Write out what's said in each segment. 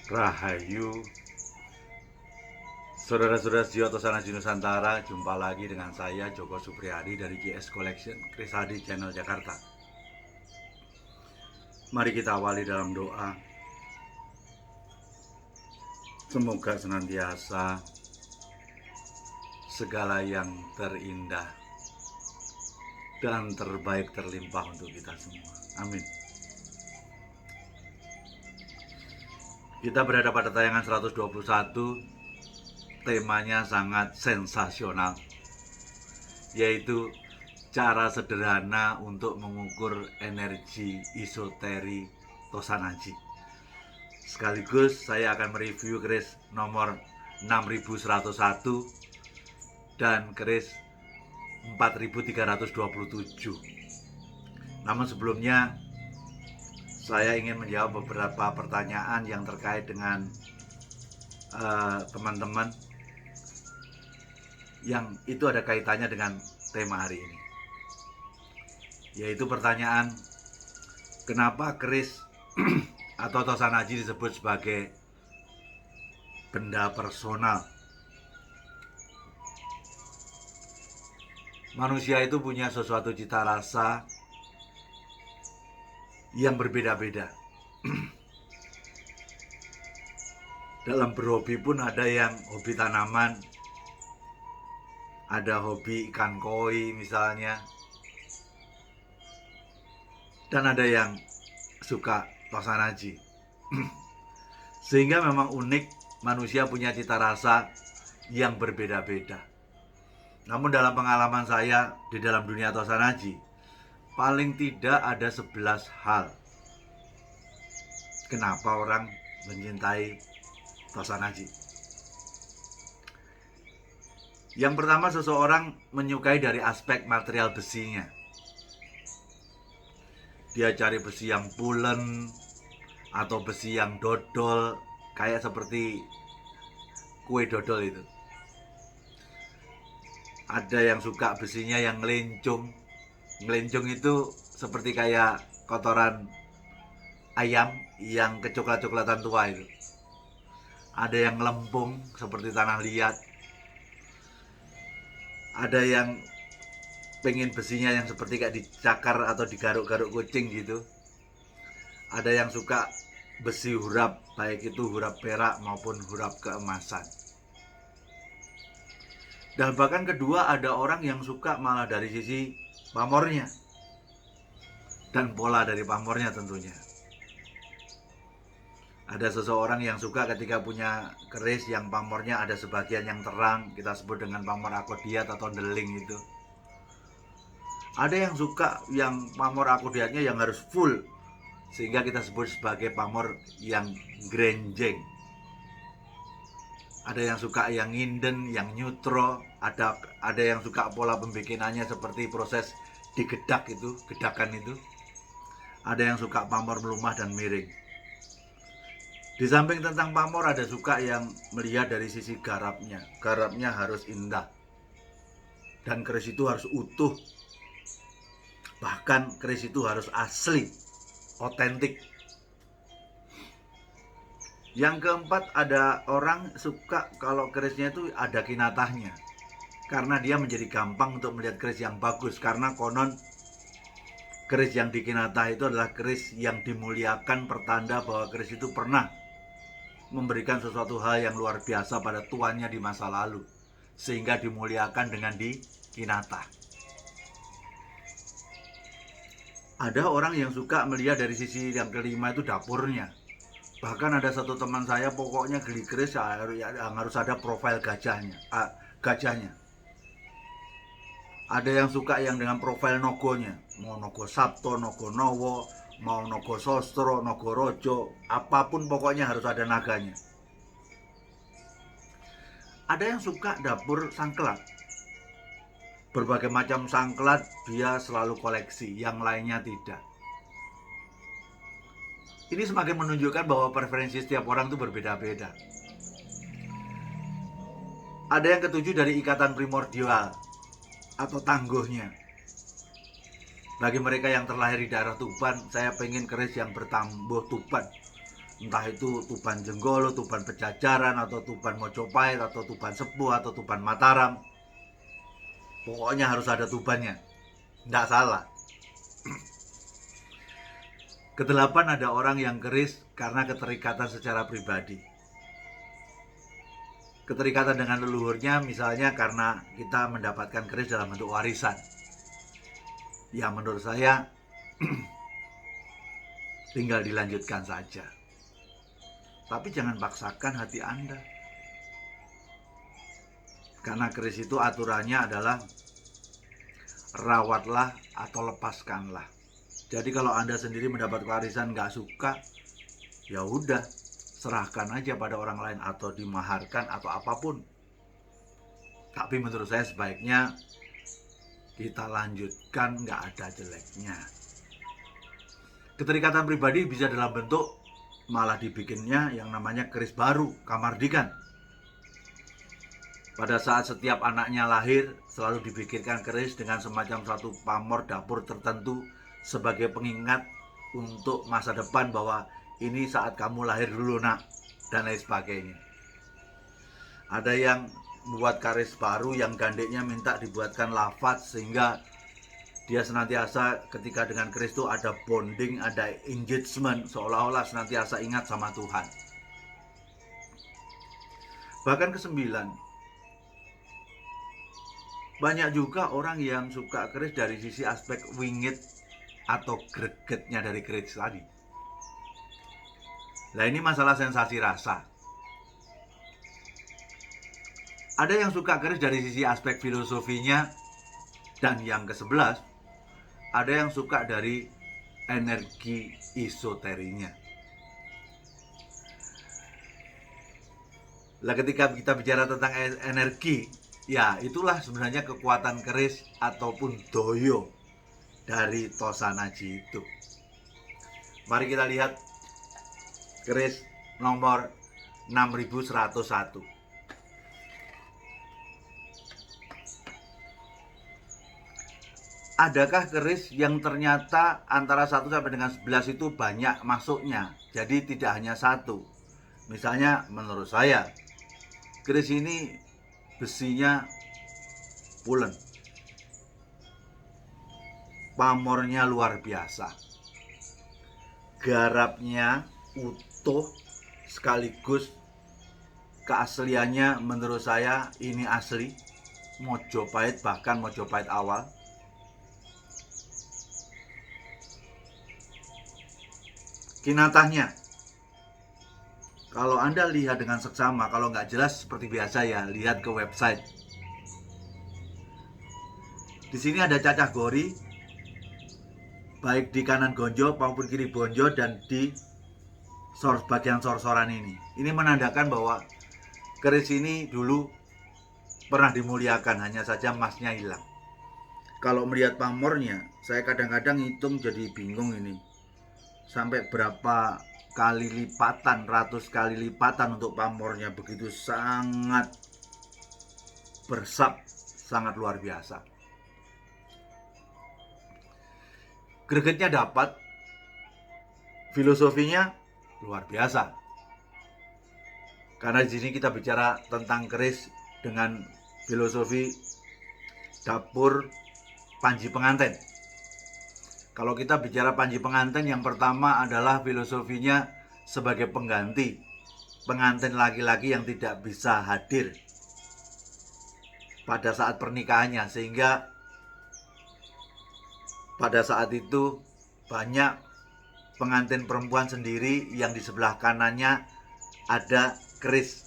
Rahayu, saudara-saudara sejauh Tosana Nusantara, jumpa lagi dengan saya Joko Supriyadi dari GS Collection, Kris Hadi Channel Jakarta. Mari kita awali dalam doa. Semoga senantiasa segala yang terindah dan terbaik terlimpah untuk kita semua. Amin. Kita berada pada tayangan 121. Temanya sangat sensasional, yaitu cara sederhana untuk mengukur energi isoteri Tosanaji. Sekaligus saya akan mereview keris nomor 6101 dan keris 4327. Namun sebelumnya saya ingin menjawab beberapa pertanyaan yang terkait dengan teman-teman yang itu ada kaitannya dengan tema hari ini, yaitu pertanyaan kenapa keris atau Tosanaji disebut sebagai benda personal. Manusia itu punya sesuatu cita rasa yang berbeda-beda. Dalam berhobi pun ada yang hobi tanaman, ada hobi ikan koi misalnya, dan ada yang suka Tosanaji. Sehingga memang unik, manusia punya cita rasa yang berbeda-beda. Namun dalam pengalaman saya di dalam dunia Tosanaji, paling tidak ada 11 hal kenapa orang mencintai Tosanaji. Yang pertama, seseorang menyukai dari aspek material besinya. Dia cari besi yang pulen atau besi yang dodol, kayak seperti kue dodol itu. Ada yang suka besinya yang ngelencung. Ngelencung itu seperti kayak kotoran ayam yang kecoklat-coklatan tua itu. Ada yang lempung seperti tanah liat. Ada yang pengen besinya yang seperti kayak dicakar atau digaruk-garuk kucing gitu. Ada yang suka besi hurap, baik itu hurap perak maupun hurap keemasan. Dan bahkan kedua, ada orang yang suka malah dari sisi pamornya dan pola dari pamornya tentunya. Ada seseorang yang suka ketika punya keris yang pamornya ada sebagian yang terang, kita sebut dengan pamor akodiat atau deling itu. Ada yang suka yang pamor akodiatnya yang harus full, sehingga kita sebut sebagai pamor yang grenjeng. Ada yang suka yang nginden, yang neutro, ada yang suka pola pembikinannya seperti proses digedak itu, gedakan itu. Ada yang suka pamor melumah dan miring. Di samping tentang pamor, ada suka yang melihat dari sisi garapnya. Garapnya harus indah, dan keris itu harus utuh. Bahkan keris itu harus asli, otentik. Yang keempat, ada orang suka kalau kerisnya itu ada kinatahnya, karena dia menjadi gampang untuk melihat keris yang bagus. Karena konon keris yang dikinatah itu adalah keris yang dimuliakan, pertanda bahwa keris itu pernah memberikan sesuatu hal yang luar biasa pada tuannya di masa lalu, sehingga dimuliakan dengan dikinatah. Ada orang yang suka melihat dari sisi yang kelima, itu dapurnya. Bahkan ada satu teman saya, pokoknya geli keris yang harus ada profil gajahnya. Ada yang suka yang dengan profil nogonya, mau nogo Sabto, nogo Nowo, mau nogo Sostro, nogo Rojo, apapun pokoknya harus ada naganya. Ada yang suka dapur sangklat. Berbagai macam sangklat dia selalu koleksi, yang lainnya tidak. Ini semakin menunjukkan bahwa preferensi setiap orang itu berbeda-beda. Ada yang ketujuh, dari ikatan primordial atau tangguhnya. Bagi mereka yang terlahir di daerah Tuban, saya pengen keris yang bertambuh Tuban. entah itu Tuban Jenggolo, Tuban Pejajaran, atau Tuban Mojopahit, atau Tuban Sepuh, atau Tuban Mataram. Pokoknya harus ada tubannya, tidak salah. Kedelapan, ada orang yang keris karena keterikatan secara pribadi. Keterikatan dengan leluhurnya, misalnya karena kita mendapatkan keris dalam bentuk warisan. Ya menurut saya tinggal dilanjutkan saja. Tapi jangan paksakan hati Anda. Karena keris itu aturannya adalah rawatlah atau lepaskanlah. Jadi kalau Anda sendiri mendapat warisan nggak suka, ya udah, serahkan aja pada orang lain atau dimaharkan atau apapun. Tapi menurut saya sebaiknya kita lanjutkan, nggak ada jeleknya. Keterikatan pribadi bisa dalam bentuk malah dibikinnya yang namanya keris baru, kamardikan. Pada saat setiap anaknya lahir, selalu dipikirkan keris dengan semacam satu pamor dapur tertentu sebagai pengingat untuk masa depan bahwa ini saat kamu lahir dulu nak, dan lain sebagainya. Ada yang buat keris baru yang gandeknya minta dibuatkan lafaz sehingga dia senantiasa ketika dengan keris itu ada bonding, ada engagement, seolah-olah senantiasa ingat sama Tuhan. Bahkan kesembilan, banyak juga orang yang suka keris dari sisi aspek wingit atau gregetnya dari keris tadi. Nah ini masalah sensasi rasa. Ada yang suka keris dari sisi aspek filosofinya. Dan yang ke-11, ada yang suka dari energi esoterinya. Nah ketika kita bicara tentang energi, ya itulah sebenarnya kekuatan keris ataupun doyo dari Tosanaji itu. Mari kita lihat keris nomor 6101. Adakah keris yang ternyata antara 1 sampai dengan 11 itu banyak masuknya, jadi tidak hanya satu? Misalnya menurut saya keris ini besinya pulen, pamornya luar biasa, garapnya utuh, sekaligus keasliannya menurut saya ini asli Mojopahit, bahkan Mojopahit awal. Kinatahnya, kalau Anda lihat dengan seksama, kalau nggak jelas seperti biasa ya, lihat ke website. Di sini ada cacah gori, baik di kanan gonjo maupun kiri bonjo dan di bagian sorsoran ini. Ini menandakan bahwa keris ini dulu pernah dimuliakan, hanya saja emasnya hilang. Kalau melihat pamornya, saya kadang-kadang hitung jadi bingung ini. Sampai berapa kali lipatan, ratus kali lipatan untuk pamornya, begitu sangat bersab, sangat luar biasa. Gregetnya dapat, filosofinya luar biasa. Karena di sini kita bicara tentang keris dengan filosofi dapur panji pengantin. Kalau kita bicara panji pengantin, yang pertama adalah filosofinya sebagai pengganti pengantin laki-laki yang tidak bisa hadir pada saat pernikahannya, sehingga pada saat itu banyak pengantin perempuan sendiri yang di sebelah kanannya ada keris,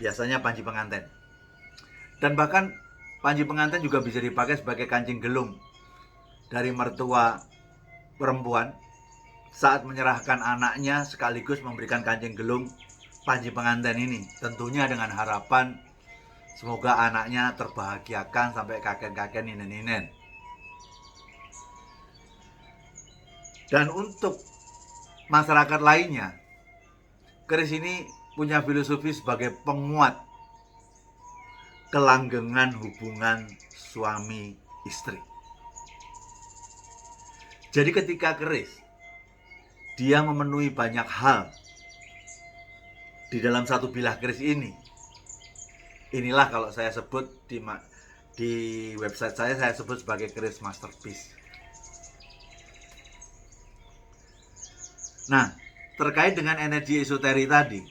biasanya panji pengantin. Dan bahkan panji pengantin juga bisa dipakai sebagai kancing gelung dari mertua perempuan saat menyerahkan anaknya, sekaligus memberikan kancing gelung panji pengantin ini, tentunya dengan harapan semoga anaknya terbahagiakan sampai kakek-kakek, ninen-ninen. Dan untuk masyarakat lainnya, keris ini punya filosofi sebagai penguat kelanggengan hubungan suami istri. Jadi ketika keris dia memenuhi banyak hal di dalam satu bilah keris ini. Inilah kalau saya sebut di website saya sebut sebagai keris masterpiece. Nah, terkait dengan energi esoteri tadi,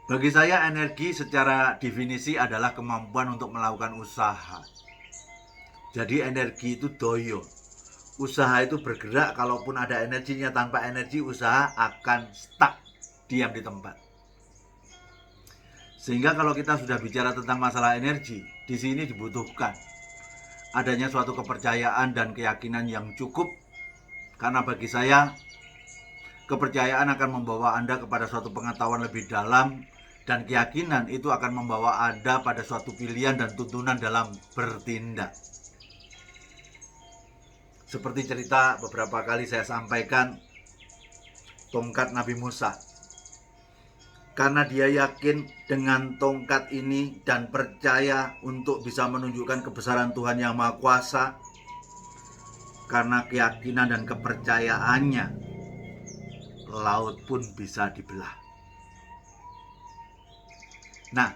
bagi saya energi secara definisi adalah kemampuan untuk melakukan usaha. Jadi energi itu doyo. Usaha itu bergerak, kalaupun ada energinya, tanpa energi usaha akan stuck, diam di tempat. Sehingga kalau kita sudah bicara tentang masalah energi, di sini dibutuhkan adanya suatu kepercayaan dan keyakinan yang cukup. Karena bagi saya, kepercayaan akan membawa Anda kepada suatu pengetahuan lebih dalam, dan keyakinan itu akan membawa Anda pada suatu pilihan dan tuntunan dalam bertindak. Seperti cerita beberapa kali saya sampaikan, tongkat Nabi Musa. Karena dia yakin dengan tongkat ini dan percaya untuk bisa menunjukkan kebesaran Tuhan Yang Maha Kuasa, karena keyakinan dan kepercayaannya, laut pun bisa dibelah. Nah,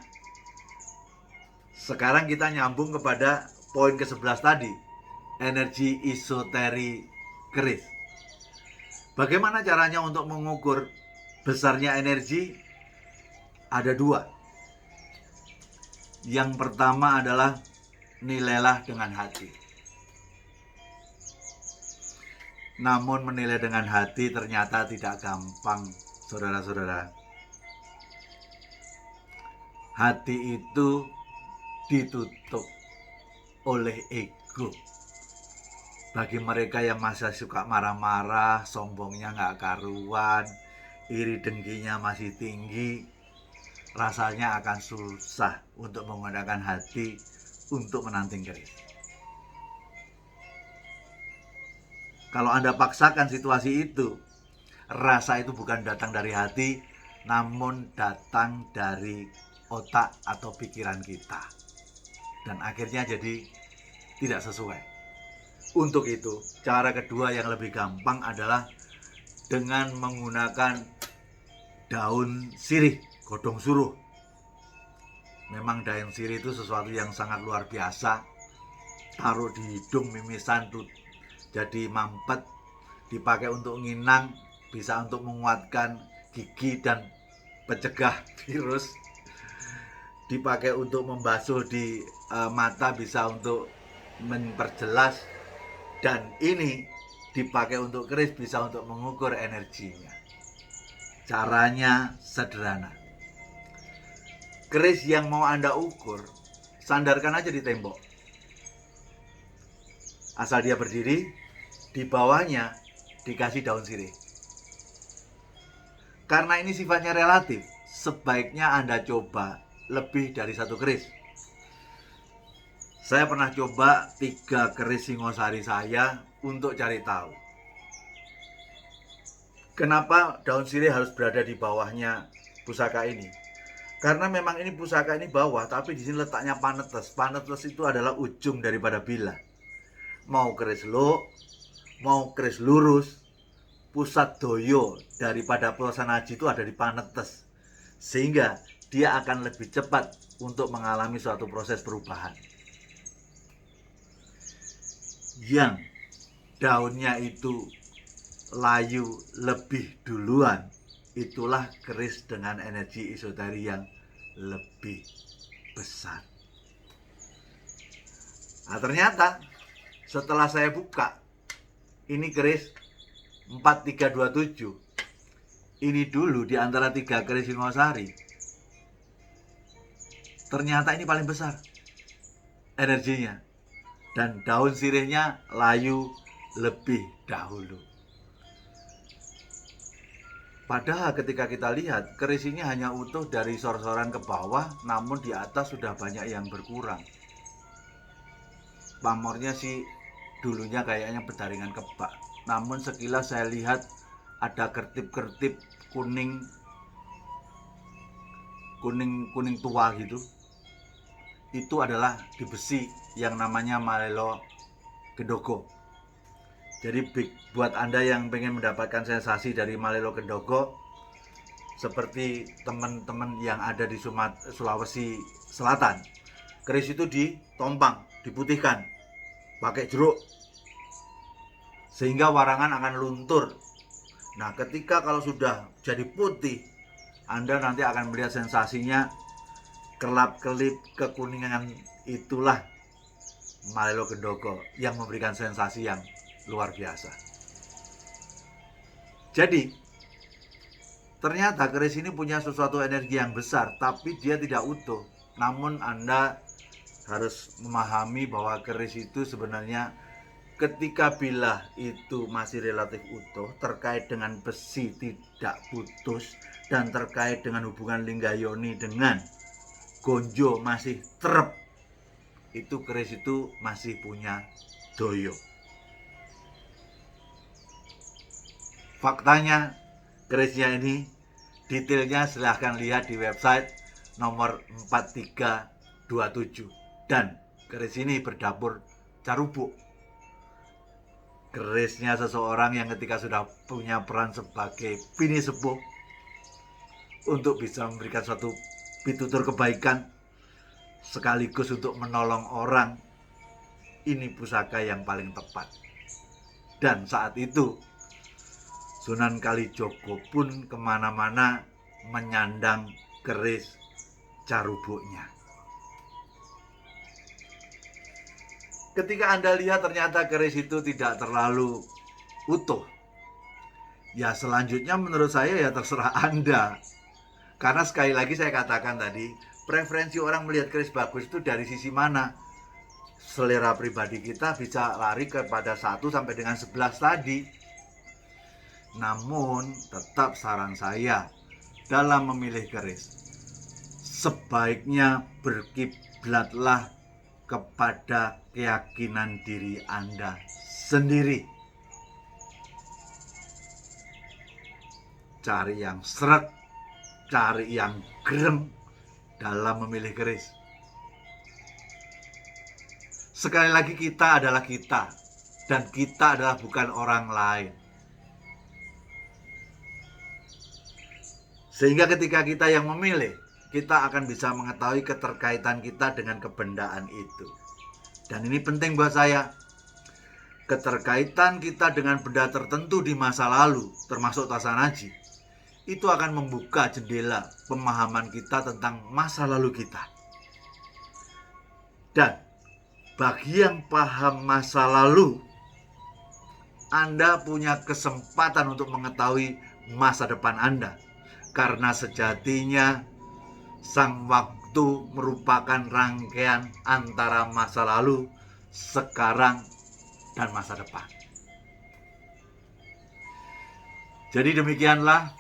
sekarang kita nyambung kepada poin ke-11 tadi, energi esoteri keris. Bagaimana caranya untuk mengukur besarnya energi? Ada dua. Yang pertama adalah nilailah dengan hati. Namun menilai dengan hati ternyata tidak gampang, saudara-saudara. Hati itu ditutup oleh ego. Bagi mereka yang masih suka marah-marah, sombongnya nggak karuan, iri dengkinya masih tinggi, rasanya akan susah untuk menggunakan hati untuk menanting keris. Kalau Anda paksakan situasi itu, rasa itu bukan datang dari hati, namun datang dari otak atau pikiran kita. Dan akhirnya jadi tidak sesuai. Untuk itu, cara kedua yang lebih gampang adalah dengan menggunakan daun sirih, godong suruh. Memang daun sirih itu sesuatu yang sangat luar biasa. Taruh di hidung, mimisan tuh jadi mampet, dipakai untuk nginang, bisa untuk menguatkan gigi dan pencegah virus, dipakai untuk membasuh di mata, bisa untuk memperjelas, dan ini dipakai untuk keris, bisa untuk mengukur energinya. Caranya sederhana. Keris yang mau Anda ukur, sandarkan aja di tembok. Asal dia berdiri, di bawahnya dikasih daun sirih. Karena ini sifatnya relatif, sebaiknya Anda coba lebih dari satu keris. Saya pernah coba 3 keris Singosari saya untuk cari tahu kenapa daun sirih harus berada di bawahnya pusaka ini. Karena memang ini pusaka ini bawah, tapi di sini letaknya panetes. Panetes itu adalah ujung daripada bila. Mau keris low, mau keris lurus, pusat doyo daripada pelaksanaan haji itu ada di panetes. Sehingga dia akan lebih cepat untuk mengalami suatu proses perubahan. Yang daunnya itu layu lebih duluan, itulah keris dengan energi esoteri yang lebih besar. Nah, ternyata setelah saya buka, ini keris 4327. Ini dulu di antara 3 keris Singosari, ternyata ini paling besar energinya. Dan daun sirihnya layu lebih dahulu. Padahal ketika kita lihat, keris ini hanya utuh dari sor-soran ke bawah, namun di atas sudah banyak yang berkurang. Pamornya sih dulunya kayaknya berdaringan kebak, namun sekilas saya lihat ada kertip-kertip kuning tua gitu. Itu adalah di besi yang namanya Malelo Gendogo. Jadi buat Anda yang pengen mendapatkan sensasi dari Malelo Gendogo, seperti teman-teman yang ada di Sulawesi Selatan. Keris itu ditompang, diputihkan pakai jeruk sehingga warangan akan luntur. Nah, ketika kalau sudah jadi putih, Anda nanti akan melihat sensasinya kelap-kelip kekuningan. Itulah Malelo Gendhogo yang memberikan sensasi yang luar biasa. Jadi, ternyata keris ini punya sesuatu energi yang besar, tapi dia tidak utuh. Namun Anda harus memahami bahwa keris itu sebenarnya ketika bilah itu masih relatif utuh, terkait dengan besi tidak putus, dan terkait dengan hubungan linggayoni dengan gonjo masih trep, itu keris itu masih punya doyo. Faktanya kerisnya ini detailnya silahkan lihat di website nomor 4327. Dan keris ini berdapur carubuk. Kerisnya seseorang yang ketika sudah punya peran sebagai bini sepuh untuk bisa memberikan suatu pitutur kebaikan sekaligus untuk menolong orang, ini pusaka yang paling tepat. Dan saat itu Sunan Kalijogo pun kemana-mana menyandang keris carubuknya. Ketika Anda lihat ternyata keris itu tidak terlalu utuh, ya selanjutnya menurut saya ya terserah Anda. Karena sekali lagi saya katakan tadi, preferensi orang melihat keris bagus itu dari sisi mana. Selera pribadi kita bisa lari kepada 1 sampai dengan 11 tadi. Namun tetap saran saya dalam memilih keris, sebaiknya berkiblatlah kepada keyakinan diri Anda sendiri. Cari yang seret, cari yang gerem dalam memilih keris. Sekali lagi, kita adalah kita, dan kita adalah bukan orang lain. Sehingga ketika kita yang memilih, kita akan bisa mengetahui keterkaitan kita dengan kebendaan itu. Dan ini penting buat saya. Keterkaitan kita dengan benda tertentu di masa lalu, termasuk Tosanaji, itu akan membuka jendela pemahaman kita tentang masa lalu kita. Dan bagi yang paham masa lalu, Anda punya kesempatan untuk mengetahui masa depan Anda. Karena sejatinya sang waktu merupakan rangkaian antara masa lalu, sekarang, dan masa depan. Jadi demikianlah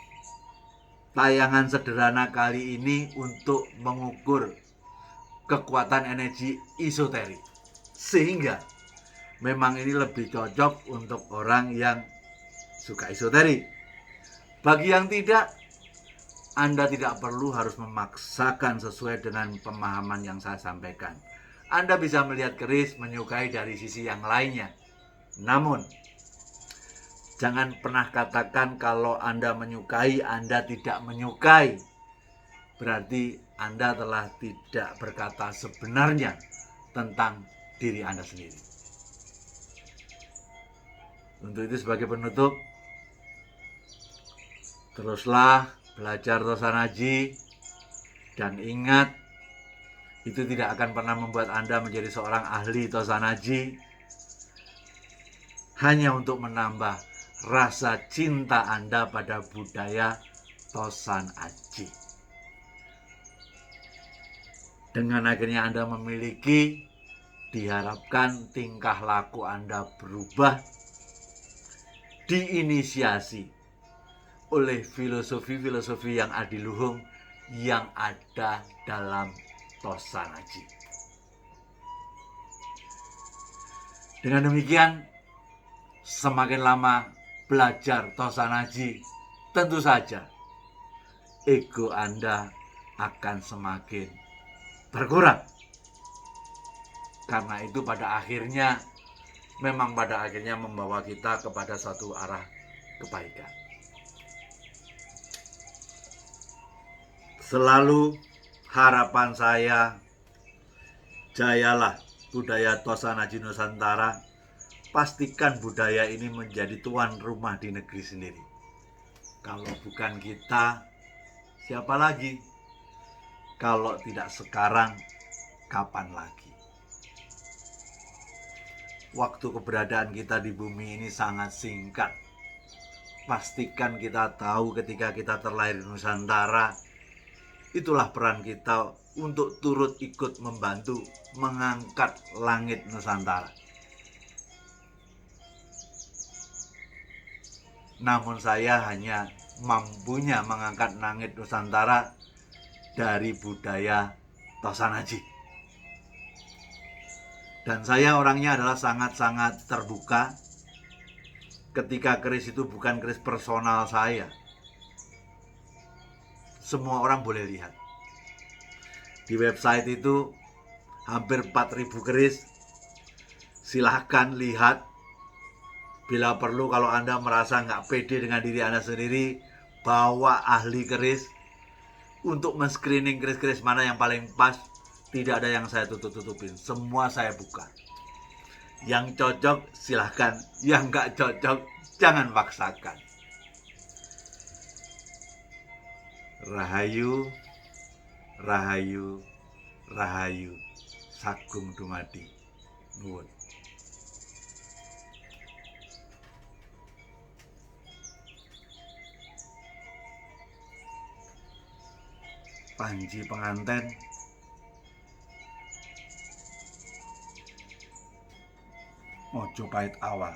tayangan sederhana kali ini untuk mengukur kekuatan energi esoterik. Sehingga memang ini lebih cocok untuk orang yang suka esoterik. Bagi yang tidak, Anda tidak perlu harus memaksakan sesuai dengan pemahaman yang saya sampaikan. Anda bisa melihat keris, menyukai dari sisi yang lainnya. Namun, jangan pernah katakan kalau Anda menyukai, Anda tidak menyukai. Berarti Anda telah tidak berkata sebenarnya tentang diri Anda sendiri. Untuk itu sebagai penutup, teruslah belajar Tosanaji, dan ingat, itu tidak akan pernah membuat Anda menjadi seorang ahli Tosanaji, hanya untuk menambah rasa cinta Anda pada budaya Tosanaji. Dengan akhirnya Anda memiliki, diharapkan tingkah laku Anda berubah, diinisiasi oleh filosofi-filosofi yang adiluhung yang ada dalam Tosanaji. Dengan demikian, semakin lama belajar Tosanaji, tentu saja ego Anda akan semakin berkurang. Karena itu pada akhirnya membawa kita kepada suatu arah kebaikan. Selalu harapan saya, jayalah budaya Tosanaji Nusantara. Pastikan budaya ini menjadi tuan rumah di negeri sendiri. Kalau bukan kita, siapa lagi? Kalau tidak sekarang, kapan lagi? Waktu keberadaan kita di bumi ini sangat singkat. Pastikan kita tahu ketika kita terlahir di Nusantara, itulah peran kita untuk turut ikut membantu mengangkat langit Nusantara. Namun saya hanya mampunya mengangkat langit Nusantara dari budaya Tosanaji. Dan saya orangnya adalah sangat-sangat terbuka. Ketika keris itu bukan keris personal saya, semua orang boleh lihat. Di website itu hampir 4.000 keris. Silahkan lihat. Bila perlu, kalau Anda merasa nggak pede dengan diri Anda sendiri, bawa ahli keris untuk men-screening keris-keris mana yang paling pas. Tidak ada yang saya tutup-tutupin, semua saya buka. Yang cocok silahkan, yang nggak cocok jangan paksakan. Rahayu, rahayu, rahayu, Sagung Dumadi. Nuwun. Panji penganten Mojopahit awal.